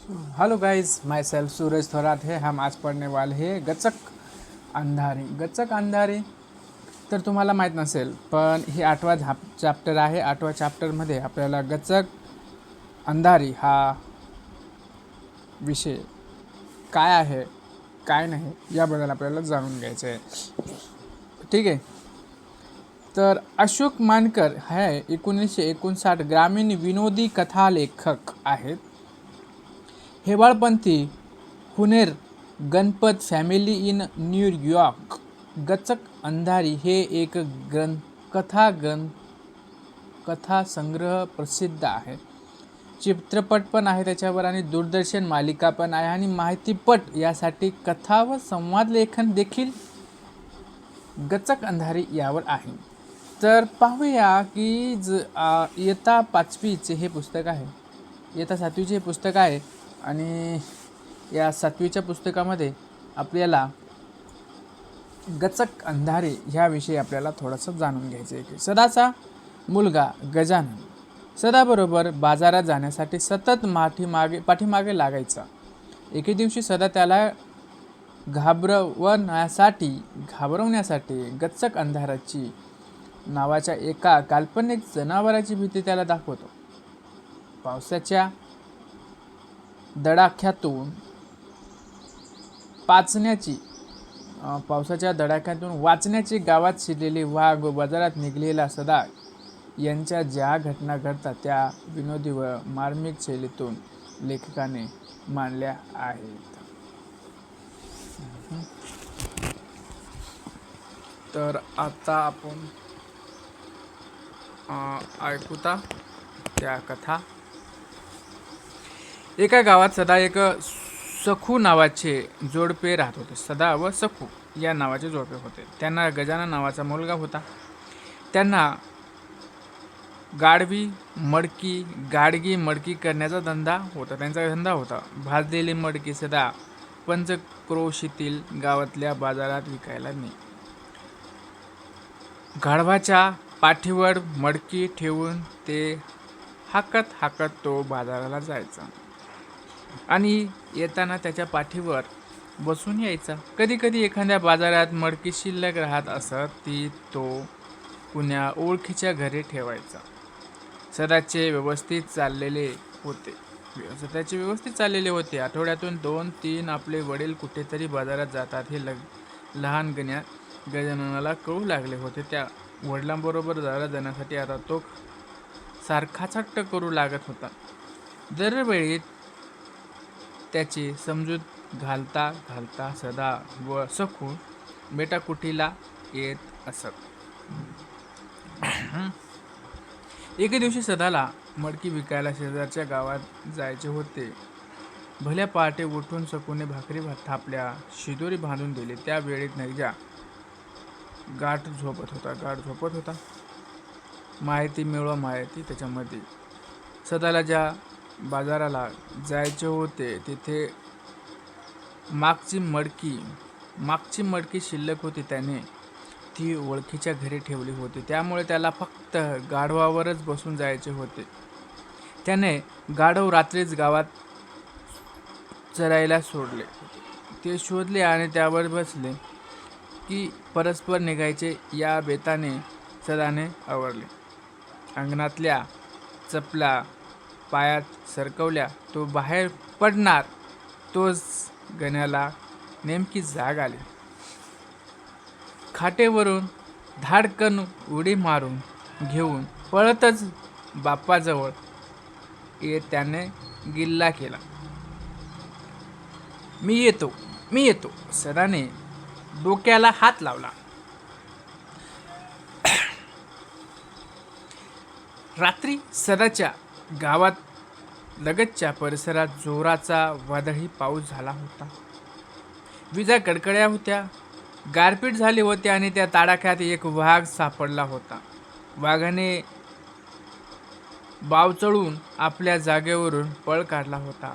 Hello guys, my self Suraj Thorat है। हम आज पढ़ने वाले हैं गचक अंधारी। गचक अंधारी तर तुम्हाला माहीत नसेल, पण ही 8वा चॅप्टर आहे। 8व्या चॅप्टरमध्ये आपल्याला गचक अंधारी हा विषय काय आहे काय नाही याबद्दल आपल्याला जाणून घ्यायचं आहे। ठीक आहे, तर अशोक मानकर हे 1959 ग्रामीण विनोदी कथालेखक आहेत। हेवाळपंथी हुनेर Ganpat family in New York. Gachak अंधारी हे एक कथा संग्रह प्रसिद्ध आहे। चित्रपट पण आहे त्याच्यावर आणि दूरदर्शन मालिका पण आहे आणि माहितीपट यासाठी कथा व संवाद लेखन देखील गचक अंधारी यावर आहे। तर पाहूया की इयत्ता 5वीचे हे पुस्तक आहे, इयत्ता 7वीचे हे पुस्तक आहे आणि या 7वीच्या पुस्तकामध्ये आपल्याला गचक अंधारे ह्याविषयी आपल्याला थोडंसं जाणून घ्यायचं आहे। सदाचा मुलगा गजानन सदाबरोबर बाजारात जाण्यासाठी सतत पाठीमागे लागायचा। एके दिवशी सदा त्याला घाबरवण्यासाठी गचक अंधाराची नावाच्या एका काल्पनिक जनावराची भीती त्याला दाखवतो। पावसाच्या दडाख्यातून वाचण्याची गावात शिरलेली वाघ व बाजारात निघलेला सदा यांच्या ज्या घटना घडतात त्या विनोदी व मार्मिक शैलीतून लेखकाने मांडल्या आहेत। तर आता आपण ऐकूता त्या कथा। एका गावात सदा एक सखू नावाचे जोडपे राहत होते। सदा व सखू या नावाचे जोडपे होते। त्यांना गजानन नावाचा मुलगा होता। त्यांना गाडगी मडकी करण्याचा धंदा होता। भाजलेली मडकी सदा पंचक्रोशीतील गावातल्या बाजारात विकायला नेई। गाढवाच्या पाठीवर मडकी ठेवून ते हाकत तो बाजाराला जायचा आणि येताना त्याच्या पाठीवर बसून यायचा। कधी एखाद्या बाजारात मडकी शिल्लक राहत असत ती तो कुण्या ओळखीच्या घरी ठेवायचा। सदाचे व्यवस्थित चाललेले होते। आठवड्यातून 2-3 आपले वडील कुठेतरी बाजारात जातात हे लहान गजाननाला कळू लागले होते। त्या वडिलांबरोबर बाजारात जाण्यासाठी आता तो सारखाच हट्ट करू लागत होता। दरवेळी त्याची समजूत घालता सदा व सखू मेटाकुटीला येत असत। एके दिवशी सदाला मडकी विकायला शेजारच्या गावात जायचे होते। भल्या पहाटे उठून सखूने भाकरी थापल्या, शिदोरी बांधून दिली। त्या वेळेत नैजा गाठ झोपत होता। माहिती त्याच्यामध्ये सदाला ज्या बाजाराला जायचे होते तिथे मागची मडकी शिल्लक होती। त्याने ती ओळखीच्या घरी ठेवली होती, त्यामुळे त्याला फक्त गाढवावरच बसून जायचे होते। त्याने गाढव रात्रीच गावात चरायला सोडले। ते शोधले आणि त्यावर बसले की परस्पर निघायचे या बेताने सदाने आवरले। अंगणातल्या चपला पायात सरकवल्या तो बाहेर पडणार, तोच गण्याला नेमकी जाग आली। खाटेवरून धाडकन उडी मारून घेऊन पळतच बाप्पाजवळ येत त्याने गिल्ला केला, मी येतो। सदाने डोक्याला हात लावला। रात्री सदाच्या गावात लगतच्या परिसरात जोराचा वादळी पाऊस झाला होता। विजा कडकड्या होत्या, गारपीट झाली होती आणि त्या तडाख्यात एक वाघ सापडला होता। वाघाने बावचळून आपल्या जागेवरून पळ काढला होता।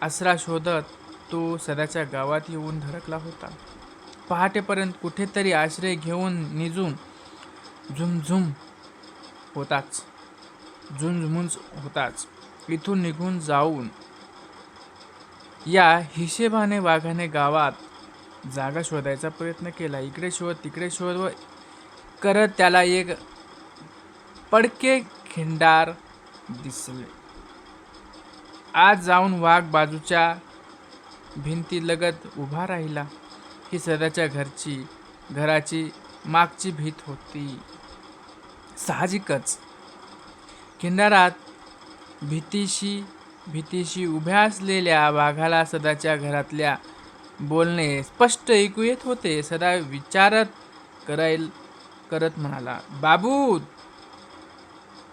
आसरा शोधत तो सदाच्या गावात येऊन धडकला होता। पहाटेपर्यंत कुठेतरी आश्रय घेऊन निजून झुंझुंज होताच। इथून निघून जाऊन या हिशेबाने वाघाने गावात जागा शोधायचा प्रयत्न केला. इकडे शोध तिकडे शोध व करत त्याला एक पडके खिंडार दिसले. आज जाऊन वाघ बाजूच्या भिंतीलगत उभा राहिला. ही सदाच्या घराची मागची भीत होती. साहजिकच खिंडारात भीतीशी उभ्या असलेल्या वाघाला सदाच्या घरातल्या बोलणे स्पष्ट ऐकू येत होते. सदा करत म्हणाला, बाबू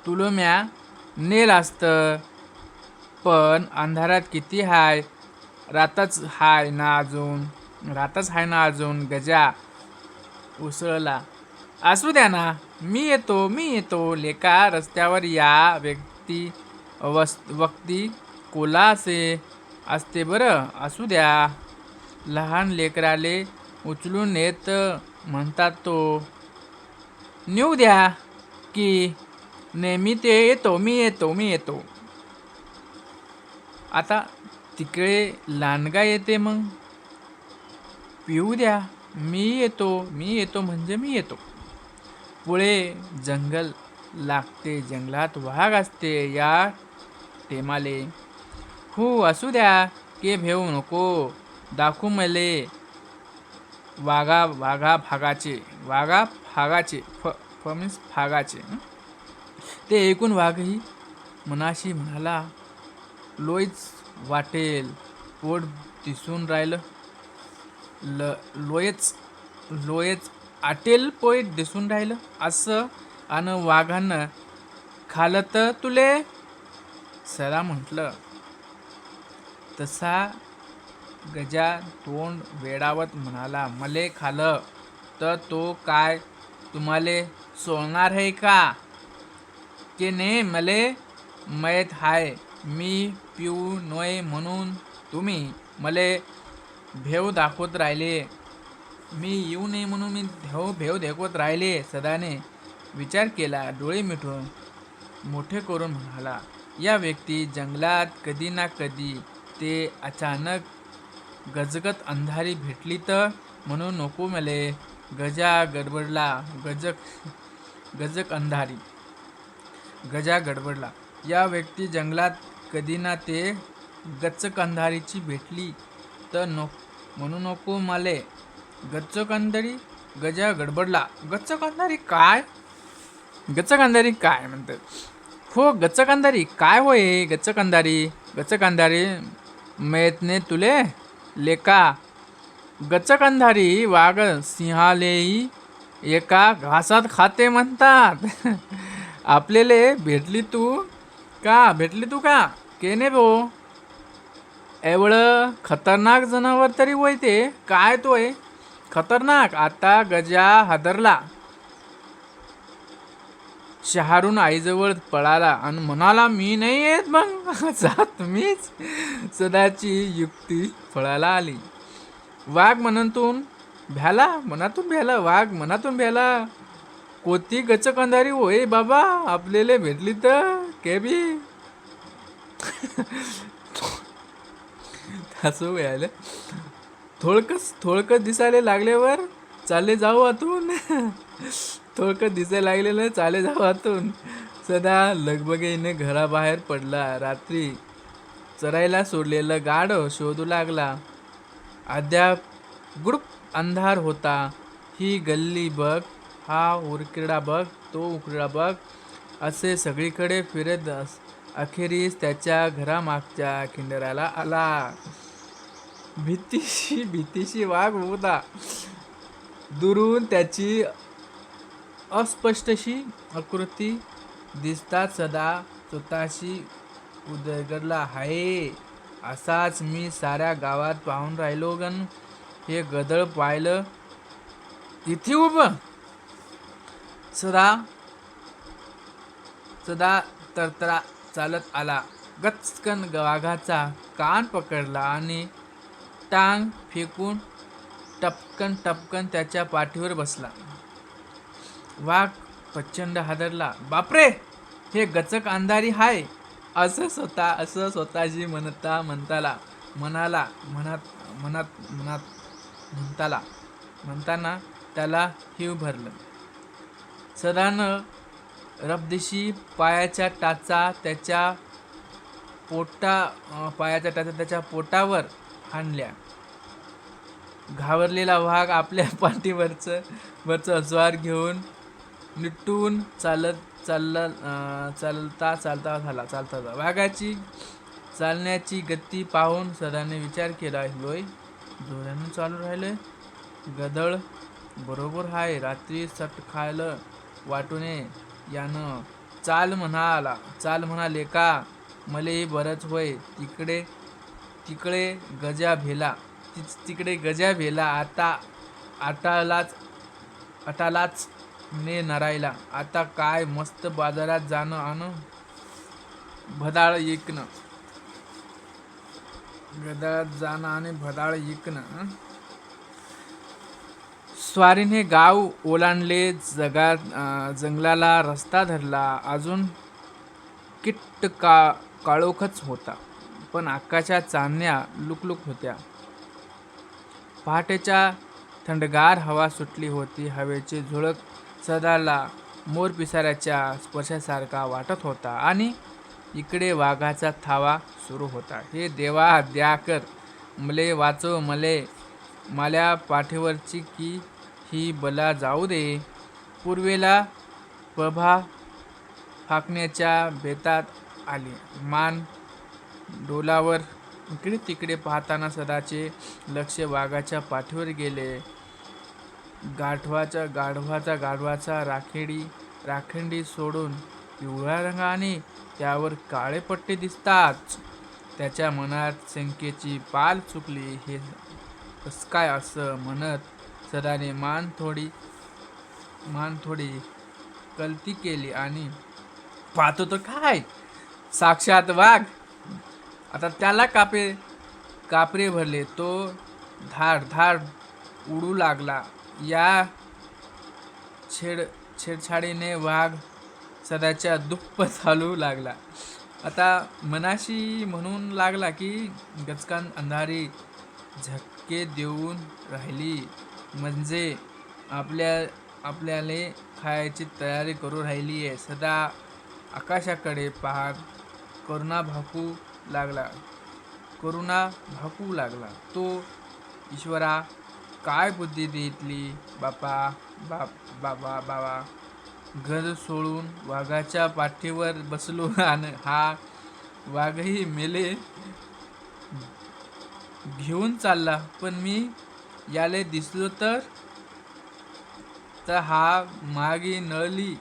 तुला म्या नेल असत, पण अंधारात किती हाय, रातच हाय ना अजून. गजा उसळला. असू द्या ना, मी येतो लेका. रस्त्यावर या वक्ती कोला असते बरं. असू द्या, लहान लेकराले उचलून नेत म्हणतात तो. नेऊ द्या की. मी येतो. आता तिकडे लांडगा येते, मग पिऊ द्या. मी येतो म्हणजे मी येतो. पुढे जंगल लागते. जंगलात वाघ असते या टेमाले. हो असू द्या के भेऊ नको. दाखवू मले वाघा फागाचे फागाचे. ते ऐकून वाघही मनाशी म्हणाला, लोयच वाटेल, पोट दिसून राहिलं. लोयच आटेल, पोट दिसून राहिलं असं. आणि वाघानं खालं तर तुले. सरा म्हटलं. तसा गजा तोंड वेडावत म्हणाला, मले खालं तर तो काय तुम्हाले सोडणार आहे का? के ने मले माहीत हाय मी पिऊ नये म्हणून. तुम्ही मले भेव दाखवत राहिले. मी येऊ नये म्हणून मी भेव दाखवत राहिले. सदाने विचार केला. डोळे मिटून मोठे करून म्हणाला, या व्यक्ती जंगलात कधी ना कधी ते अचानक गजगत अंधारी भेटली तर म्हणून नको मले. गजा गडबडला. या व्यक्ती जंगलात कधी ना ते गच्चक अंधारीची भेटली तर म्हणून नको मले. गच्चक अंधारी. गजा गडबडला. गच्चक अंधारी काय म्हणतात? हो गच्चक अंधारी काय होय? गच्चक अंधारी मैतने तुले लेका. गच्चक अंधारी वाघ सिंहालेही एका घासात खाते म्हणतात. आपल्याले भेटली तू का केने भो? एवढं खतरनाक जनावर तरी होय ते. काय तोय खतरनाक? आता गजा हादरला. शहारून आईजवळ पळाला आणि म्हणाला, मी नाही येत मग. जा तुम्हीच. सदाची युक्ती फळाला आली. वाघ मनातून भ्याला. कोती गच्चक अंधारी होय बाबा, आपल्याला भेटली तर केबी. असं व्हायला थोडकच दिसायला लागल्यावर चाले जाऊ आतून. सदा लगबगीने घराबाहेर पडला. रात्री चरायला सोडलेलं गाढव शोधू लागला. अद्याप गुडूप अंधार होता. ही गल्ली बघ, हा उरकिडा बघ, तो उकिडा बघ असे सगळीकडे फिरत अखेरीस त्याच्या घरामागच्या खिंडाराला आला. भीतीशी वाघ होता. दुरून त्याची अस्पष्टशी आकृती दिसताच सदा स्वतःशी उदगरला. हाय, असाच मी साऱ्या गावात पाहून राहिलो गण. हे गदळ पाहिलं इथे उभं. सदा तरतरा चालत आला. गचकन वाघाचा कान पकडला आणि टांग फेकून टपकन त्याच्या पाठीवर बसला. वाघ प्रचंड हादरला. बापरे, हे गचक अंधारी हाय असं स्वतःशी म्हणताला मनाला मनात म्हणताना त्याला हिव भरलं. सदानं रबदिशी पायाच्या टाचा त्याच्या पोटावर हाणल्या. घाबरलेला वाघ आपल्या पाठीवरचं ज्वार घेऊन निटून चालता झाला. वाघाची चालण्याची गती पाहून सदाने विचार केला, होय जोरानं चालू राहिलंय. गदळ बरोबर हाय. रात्री सट खायला वाटूने यानं चाल म्हणाले का मलेही बरंच होय. तिकडे गजा भेला आटालाच ने नरायला. आता काय मस्त बाजारात जाणं आणि भदाळ इकणं. स्वारीने गाव ओलांडले. जंगलाला रस्ता धरला. अजून किट्ट काळोखच होता, पण आकाशात चांदण्या लुकलुक होत्या. पहाटेच्या थंडगार हवा सुटली होती. हवेची झुळूक सदाला मोरपिसाऱ्याच्या स्पर्शासारखा वाटत होता. आणि इकडे वाघाचा थावा सुरू होता. हे देवा द्या कर, मले वाचव, माल्या पाठीवरची की ही बला जाऊ दे. पूर्वेला प्रभा फाकण्याच्या बेतात आली. मान डोलावर इकडे तिकडे पाहताना सदाचे लक्ष वाघाच्या पाठीवर गेले. गाढवाचा राखंडी सोडून पिवळ्या रंगाने त्यावर काळे पट्टे दिसतात. त्याच्या मनात शंकेची पाल चुकली. हे कस काय असं म्हणत सदाने मान थोडी कलती केली आणि पाहतो तर काय, साक्षात वाघ. आता त्याला कापरे भरले. तो धाड उडू लागला. या छेडछाडीने वाघ सदाच्या दुप्पट चालू लागला. आता मनाशी म्हणून लागला की गचकान अंधारी झटके देऊन राहिली, म्हणजे आपल्याले खायची तयारी करू राहिलीये. सदा आकाशाकडे पाहत करुणा भाकू लागला. तो ईश्वरा, काय बुद्धी दिली बाबा. घर सोडून वाघाच्या पाठीवर बसलो आणि हा वाघही मेले घेऊन चालला. पण मी याले दिसलो तर हा मागी नळली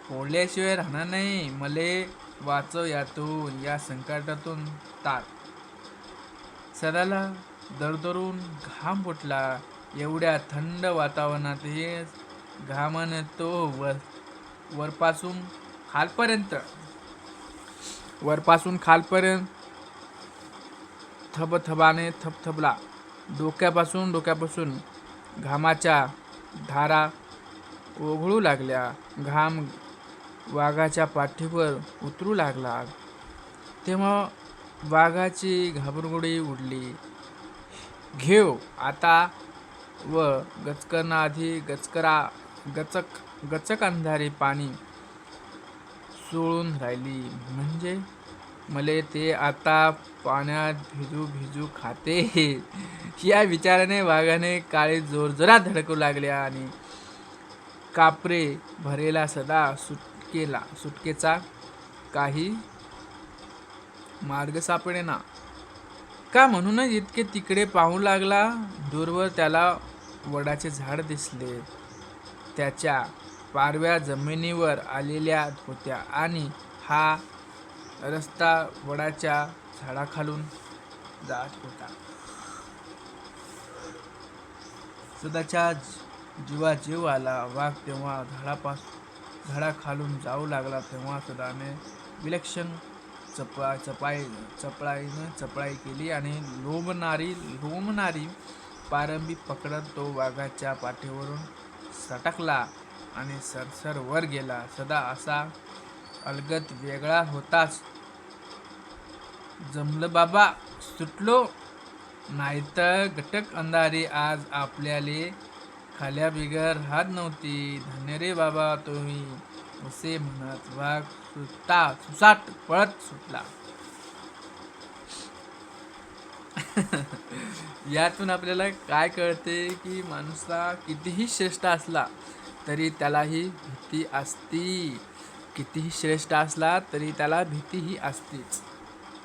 फोडल्याशिवाय राहणार नाही. मले वाचव यातून, या संकटातून तार. सदाला दरदरून घाम फुटला. एवढ्या थंड वातावरणातही घामाने तो वरपासून खालपर्यंत थबथबाने थबथबला. डोक्यापासून घामाच्या धारा ओघळू लागल्या. घाम वाघाच्या पाठीवर उतरू लागला. तेव्हा वाघाची घाबरगुडी उडली. घेव आता व गचकनाआधी गचक अंधारी पाणी सोळून राहिली, म्हणजे मले ते आता पाण्यात भिजू खाते. या विचाराने वाघाने काळी जोरजोरात धडकू लागल्या आणि कापरे भरेला सदा सुटकेचा काही मार्ग सापडेना का म्हणूनच इतके तिकडे पाहू लागला. दूरवर त्याला वडाचे झाड दिसले. त्याच्या पारव्या जमिनीवर आलेल्या होत्या आणि हा रस्ता वडाच्या झाडाखालून जात होता. सदाच्या जीवा जीव आला. वाघ तेव्हा झाडाखालून जाऊ लागला. तेव्हा सदाने विलक्षण चपळाई केली आणि लोंबणारी पारंबी पकडत तो वाघाच्या पाठीवरून सटकला आणि सरसर वर गेला. सदा असा अलगद वेगळा होताच. जमलं बाबा सुटलो, नाहीतर गटक अंधारी आज आपल्याले खाल्या बिगर राहत नव्हती. धन्य रे बाबा तुम्ही, असे म्हणत वाघ सुसाट पळत सुटला. यातून आपल्याला काय कळते की माणूसला कितीही श्रेष्ठ असला तरी त्यालाही भीती असती. कितीही श्रेष्ठ असला तरी त्याला भीतीही असतेच.